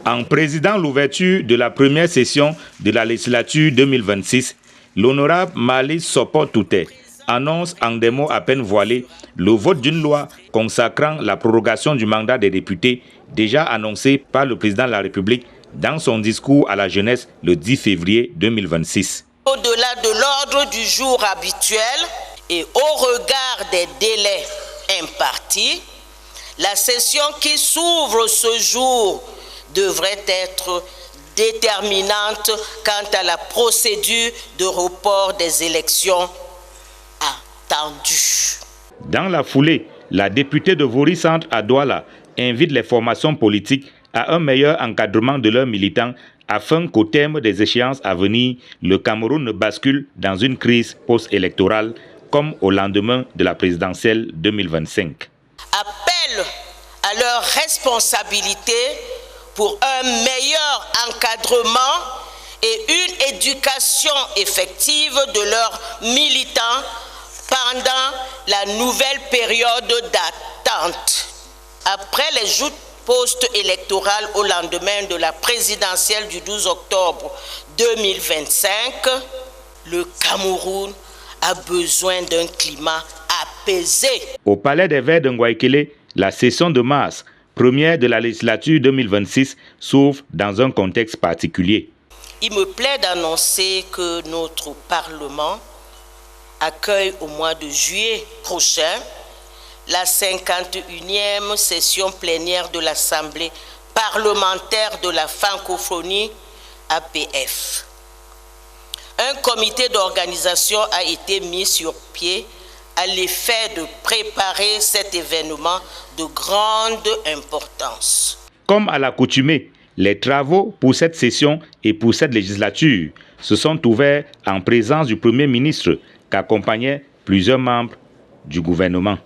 En présidant l'ouverture de la première session de la législature 2026, l'honorable Malick Sopor Touteh annonce en des mots à peine voilés le vote d'une loi consacrant la prorogation du mandat des députés déjà annoncé par le président de la République dans son discours à la jeunesse le 10 février 2026. Au-delà de l'ordre du jour habituel et au regard des délais impartis, la session qui s'ouvre ce jour devrait être déterminante quant à la procédure de report des élections attendues. Dans la foulée, la députée de Vori Centre à Douala invite les formations politiques à un meilleur encadrement de leurs militants afin qu'au terme des échéances à venir, le Cameroun ne bascule dans une crise post-électorale comme au lendemain de la présidentielle 2025. Appelle à leur responsabilité pour un meilleur encadrement et une éducation effective de leurs militants pendant la nouvelle période d'attente. Après les joutes post-électorales au lendemain de la présidentielle du 12 octobre 2025, le Cameroun a besoin d'un climat apaisé. Au Palais des Verts de Ngouaikele, la session de mars, première de la législature 2026, s'ouvre dans un contexte particulier. Il me plaît d'annoncer que notre Parlement accueille au mois de juillet prochain la 51e session plénière de l'Assemblée parlementaire de la francophonie APF. Un comité d'organisation a été mis sur pied à l'effet de préparer cet événement de grande importance. Comme à l'accoutumée, les travaux pour cette session et pour cette législature se sont ouverts en présence du Premier ministre qu'accompagnaient plusieurs membres du gouvernement.